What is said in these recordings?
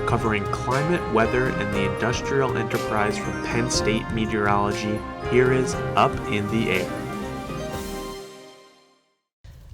covering climate, weather, and the industrial enterprise from Penn State Meteorology. Here is Up in the Air.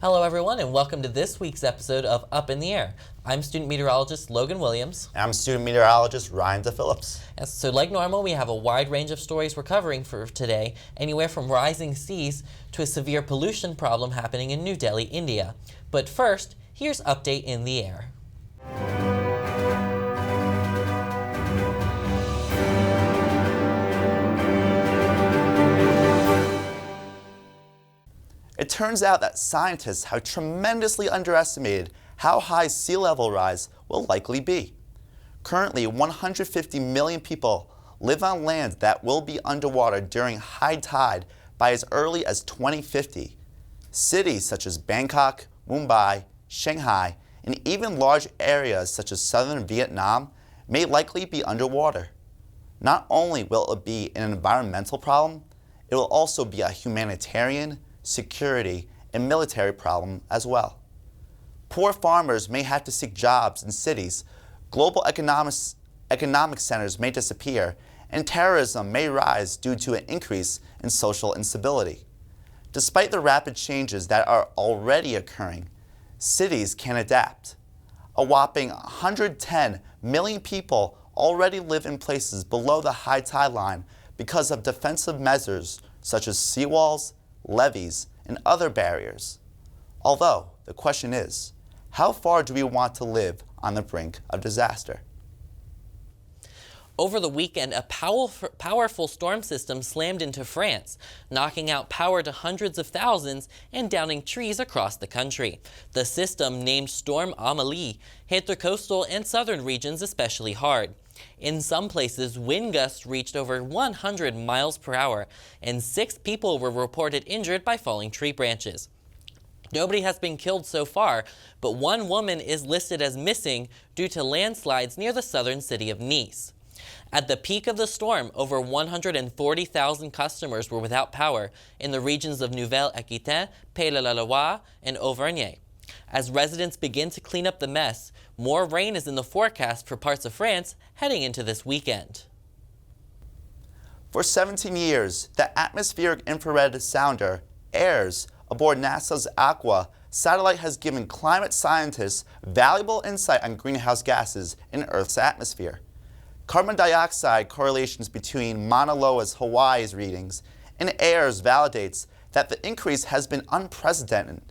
Hello everyone and welcome to this week's episode of Up in the Air. I'm student meteorologist Logan Williams. And I'm student meteorologist Ryan DePhillips. So like normal, we have a wide range of stories we're covering for today, anywhere from rising seas to a severe pollution problem happening in New Delhi, India. But first, here's Update in the Air. It turns out that scientists have tremendously underestimated how high sea level rise will likely be. Currently, 150 million people live on land that will be underwater during high tide by as early as 2050. Cities such as Bangkok, Mumbai, Shanghai, and even large areas such as southern Vietnam may likely be underwater. Not only will it be an environmental problem, it will also be a humanitarian, security, and military problem as well. Poor farmers may have to seek jobs in cities, global economic centers may disappear, and terrorism may rise due to an increase in social instability. Despite the rapid changes that are already occurring, cities can adapt. A whopping 110 million people already live in places below the high tide line because of defensive measures such as seawalls, levees, and other barriers. Although, the question is, how far do we want to live on the brink of disaster? Over the weekend, a powerful storm system slammed into France, knocking out power to hundreds of thousands and downing trees across the country. The system, named Storm Amélie, hit the coastal and southern regions especially hard. In some places, wind gusts reached over 100 miles per hour, and 6 people were reported injured by falling tree branches. Nobody has been killed so far, but one woman is listed as missing due to landslides near the southern city of Nice. At the peak of the storm, over 140,000 customers were without power in the regions of Nouvelle-Aquitaine, Pays-de-la-Loire, and Auvergne. As residents begin to clean up the mess, more rain is in the forecast for parts of France heading into this weekend. For 17 years, the atmospheric infrared sounder, AIRS, aboard NASA's Aqua satellite has given climate scientists valuable insight on greenhouse gases in Earth's atmosphere. Carbon dioxide correlations between Mauna Loa's Hawaii's readings and AIRS validates that the increase has been unprecedented.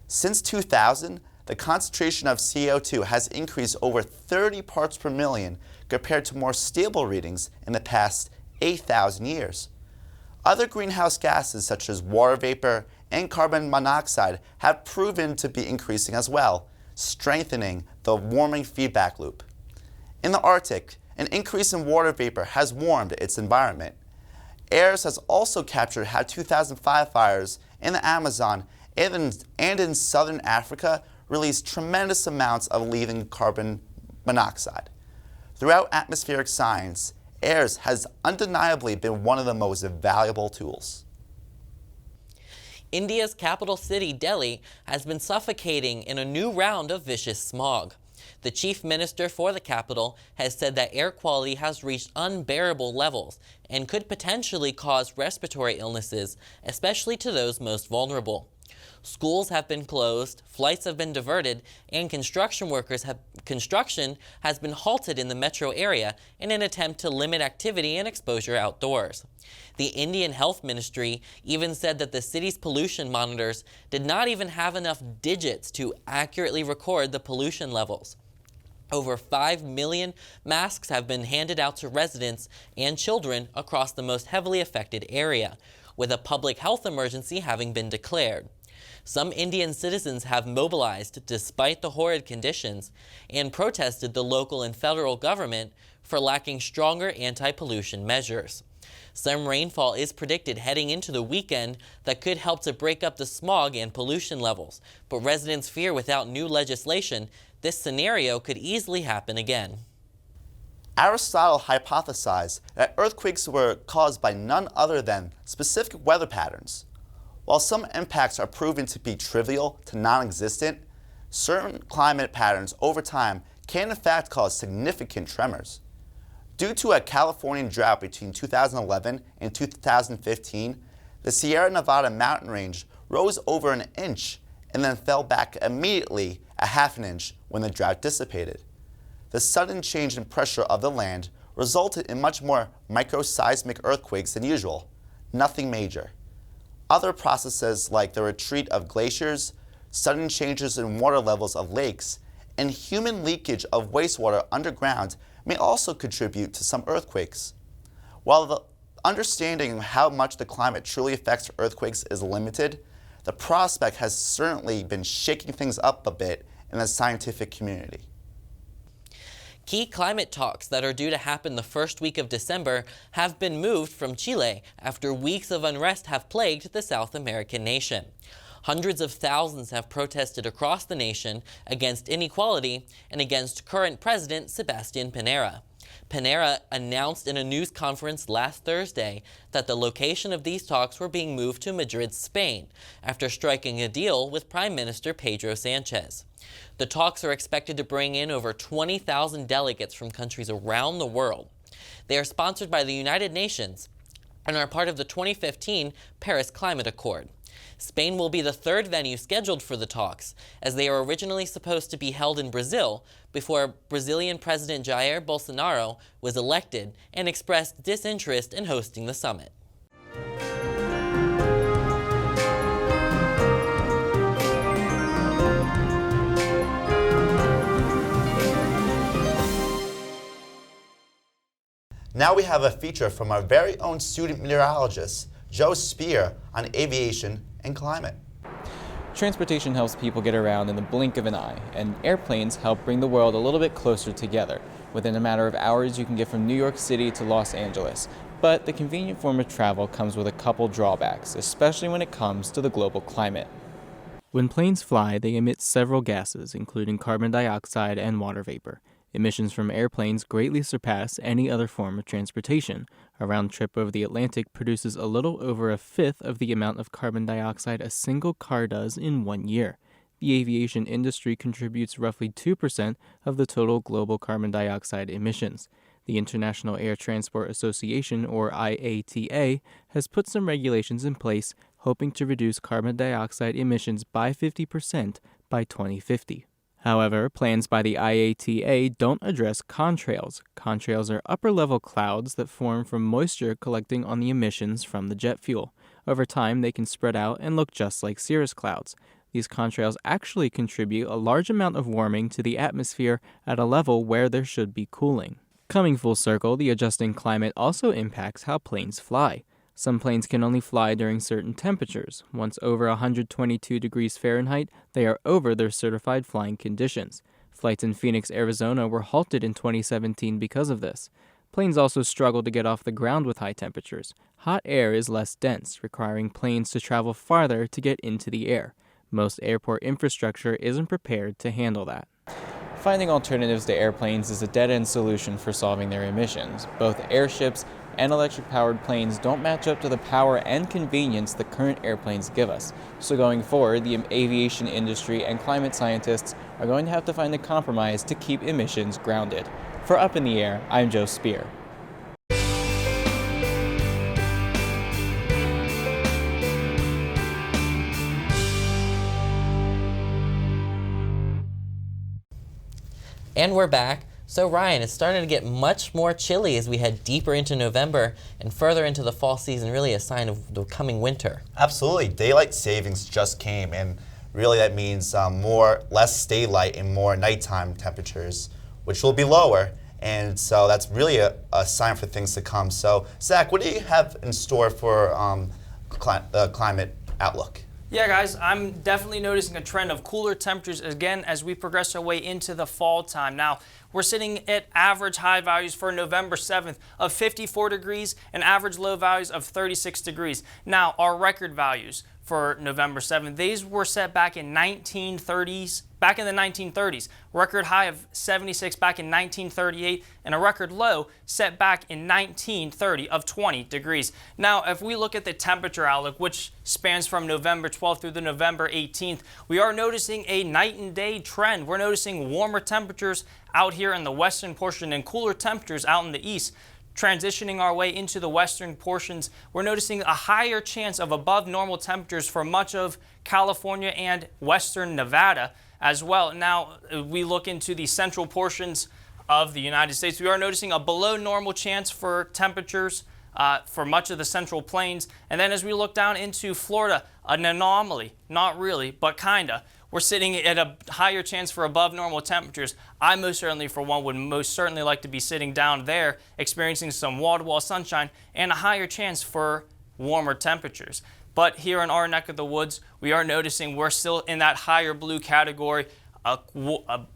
Since 2000, the concentration of CO2 has increased over 30 parts per million compared to more stable readings in the past 8,000 years. Other greenhouse gases such as water vapor and carbon monoxide have proven to be increasing as well, strengthening the warming feedback loop. In the Arctic, an increase in water vapor has warmed its environment. AIRS has also captured how 2005 fires in the Amazon and in southern Africa released tremendous amounts of leaving carbon monoxide. Throughout atmospheric science, AIRS has undeniably been one of the most valuable tools. India's capital city, Delhi, has been suffocating in a new round of vicious smog. The chief minister for the capital has said that air quality has reached unbearable levels and could potentially cause respiratory illnesses, especially to those most vulnerable. Schools have been closed, flights have been diverted, and construction has been halted in the metro area in an attempt to limit activity and exposure outdoors. The Indian Health Ministry even said that the city's pollution monitors did not even have enough digits to accurately record the pollution levels. Over 5 million masks have been handed out to residents and children across the most heavily affected area, with a public health emergency having been declared. Some Indian citizens have mobilized despite the horrid conditions and protested the local and federal government for lacking stronger anti-pollution measures. Some rainfall is predicted heading into the weekend that could help to break up the smog and pollution levels, but residents fear without new legislation, this scenario could easily happen again. Aristotle hypothesized that earthquakes were caused by none other than specific weather patterns. While some impacts are proven to be trivial to non-existent, certain climate patterns over time can in fact cause significant tremors. Due to a Californian drought between 2011 and 2015, the Sierra Nevada mountain range rose over an inch and then fell back immediately a half an inch when the drought dissipated. The sudden change in pressure of the land resulted in much more microseismic earthquakes than usual, nothing major. Other processes like the retreat of glaciers, sudden changes in water levels of lakes, and human leakage of wastewater underground may also contribute to some earthquakes. While the understanding of how much the climate truly affects earthquakes is limited, the prospect has certainly been shaking things up a bit in the scientific community. Key climate talks that are due to happen the first week of December have been moved from Chile after weeks of unrest have plagued the South American nation. Hundreds of thousands have protested across the nation against inequality and against current President Sebastián Piñera. Piñera announced in a news conference last Thursday that the location of these talks were being moved to Madrid, Spain, after striking a deal with Prime Minister Pedro Sánchez. The talks are expected to bring in over 20,000 delegates from countries around the world. They are sponsored by the United Nations and are part of the 2015 Paris Climate Accord. Spain will be the third venue scheduled for the talks, as they are originally supposed to be held in Brazil before Brazilian President Jair Bolsonaro was elected and expressed disinterest in hosting the summit. Now we have a feature from our very own student meteorologist, Joe Spear, on aviation and climate. Transportation helps people get around in the blink of an eye, and airplanes help bring the world a little bit closer together. Within a matter of hours, you can get from New York City to Los Angeles. But the convenient form of travel comes with a couple drawbacks, especially when it comes to the global climate. When planes fly, they emit several gases, including carbon dioxide and water vapor. Emissions from airplanes greatly surpass any other form of transportation. A round trip over the Atlantic produces a little over a fifth of the amount of carbon dioxide a single car does in 1 year. The aviation industry contributes roughly 2% of the total global carbon dioxide emissions. The International Air Transport Association, or IATA, has put some regulations in place hoping to reduce carbon dioxide emissions by 50% by 2050. However, plans by the IATA don't address contrails. Contrails are upper-level clouds that form from moisture collecting on the emissions from the jet fuel. Over time, they can spread out and look just like cirrus clouds. These contrails actually contribute a large amount of warming to the atmosphere at a level where there should be cooling. Coming full circle, the adjusting climate also impacts how planes fly. Some planes can only fly during certain temperatures. Once over 122 degrees Fahrenheit, they are over their certified flying conditions. Flights in Phoenix, Arizona were halted in 2017 because of this. Planes also struggle to get off the ground with high temperatures. Hot air is less dense, requiring planes to travel farther to get into the air. Most airport infrastructure isn't prepared to handle that. Finding alternatives to airplanes is a dead-end solution for solving their emissions. Both airships and electric-powered planes don't match up to the power and convenience the current airplanes give us. So going forward, the aviation industry and climate scientists are going to have to find a compromise to keep emissions grounded. For Up in the Air, I'm Joe Spear. And we're back. So Ryan, it's starting to get much more chilly as we head deeper into November and further into the fall season, really a sign of the coming winter. Absolutely. Daylight savings just came, and really that means less daylight and more nighttime temperatures, which will be lower. And so that's really a sign for things to come. So Zach, what do you have in store for the climate outlook? Yeah, guys, I'm definitely noticing a trend of cooler temperatures again as we progress our way into the fall time. Now, we're sitting at average high values for November 7th of 54 degrees and average low values of 36 degrees. Now, our record values for November 7th. These were set back in 1930s, back in the 1930s. Record high of 76 back in 1938, and a record low set back in 1930 of 20 degrees. Now, if we look at the temperature outlook, which spans from November 12th through the November 18th, we are noticing a night and day trend. We're noticing warmer temperatures out here in the western portion and cooler temperatures out in the east. Transitioning our way into the western portions, we're noticing a higher chance of above normal temperatures for much of California and western Nevada as well. Now, we look into the central portions of the United States. We are noticing a below normal chance for temperatures for much of the central plains. And then as we look down into Florida, an anomaly, not really, but kinda. We're sitting at a higher chance for above normal temperatures. I most certainly, for one, would most certainly like to be sitting down there, experiencing some wall-to-wall sunshine and a higher chance for warmer temperatures. But here in our neck of the woods, we are noticing we're still in that higher blue category, a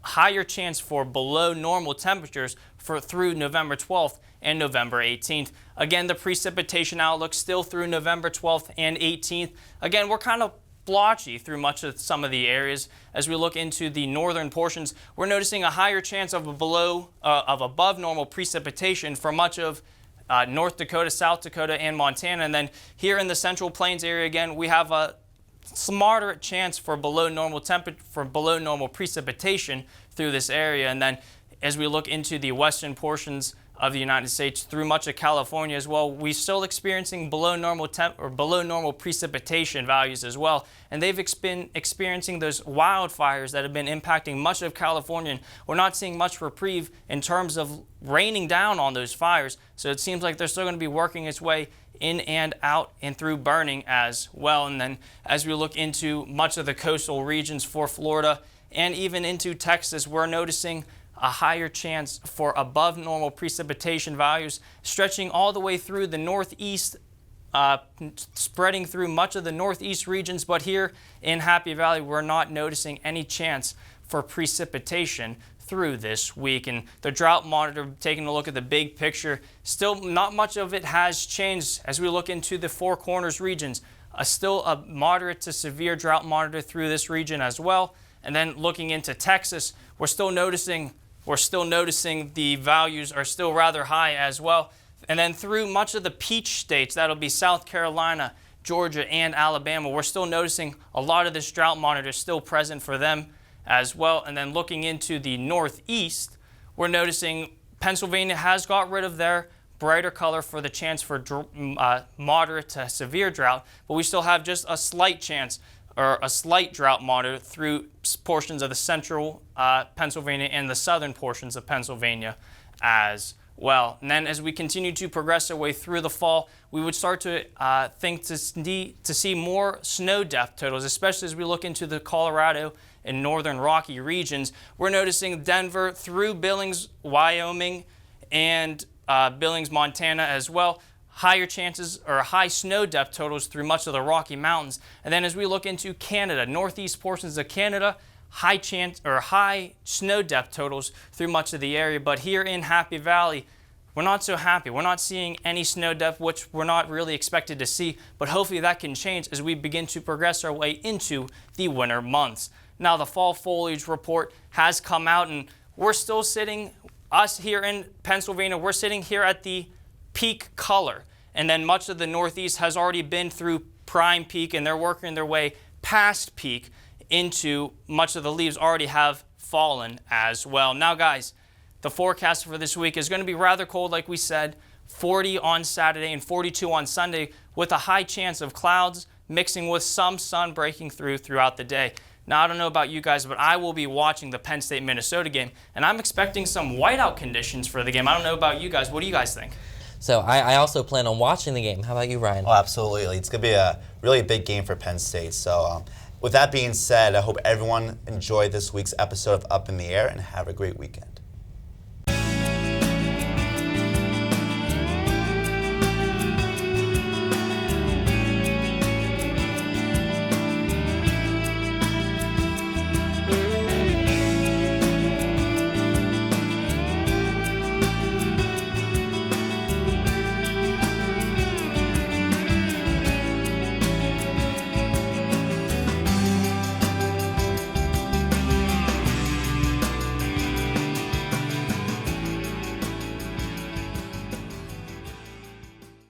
higher chance for below normal temperatures through November 12th and November 18th. Again, the precipitation outlook still through November 12th and 18th. Again, we're kind of blotchy through much of some of the areas. As we look into the northern portions, we're noticing a higher chance of above normal precipitation for much of North Dakota, South Dakota, and Montana. And then here in the Central Plains area, again, we have a moderate chance for below normal precipitation through this area. And then as we look into the western portions of the United States through much of California as well, we're still experiencing below normal precipitation values as well. And they've been experiencing those wildfires that have been impacting much of California. And we're not seeing much reprieve in terms of raining down on those fires. So it seems like they're still going to be working its way in and out and through burning as well. And then as we look into much of the coastal regions for Florida and even into Texas, we're noticing a higher chance for above normal precipitation values stretching all the way through the northeast, spreading through much of the northeast regions. But here in Happy Valley, we're not noticing any chance for precipitation through this week. And the drought monitor, taking a look at the big picture, still not much of it has changed as we look into the Four Corners regions. Still a moderate to severe drought monitor through this region as well. And then looking into Texas, we're still noticing the values are still rather high as well. And then through much of the peach states, that'll be South Carolina, Georgia, and Alabama, we're still noticing a lot of this drought monitor still present for them as well. And then looking into the northeast, we're noticing Pennsylvania has got rid of their brighter color for the chance for moderate to severe drought, but we still have just a slight chance or a slight drought monitor through portions of the central Pennsylvania and the southern portions of Pennsylvania as well. And then as we continue to progress our way through the fall, we would start to think to see more snow depth totals, especially as we look into the Colorado and northern Rocky regions. We're noticing Denver through Billings, Wyoming, and Billings, Montana as well. Higher chances or high snow depth totals through much of the Rocky Mountains. And then as we look into Canada, northeast portions of Canada, high snow depth totals through much of the area. But here in Happy Valley, we're not so happy. We're not seeing any snow depth, which we're not really expected to see. But hopefully that can change as we begin to progress our way into the winter months. Now the fall foliage report has come out, and we're still sitting, us here in Pennsylvania, we're sitting here at the peak color. And then much of the Northeast has already been through prime peak, and they're working their way past peak into much of the leaves already have fallen as well. Now, guys, the forecast for this week is going to be rather cold, like we said, 40 on Saturday and 42 on Sunday, with a high chance of clouds mixing with some sun breaking throughout the day. Now, I don't know about you guys, but I will be watching the Penn State-Minnesota game, and I'm expecting some whiteout conditions for the game. I don't know about you guys. What do you guys think? So I also plan on watching the game. How about you, Ryan? Oh, absolutely. It's going to be a really big game for Penn State. So with that being said, I hope everyone enjoyed this week's episode of Up in the Air and have a great weekend.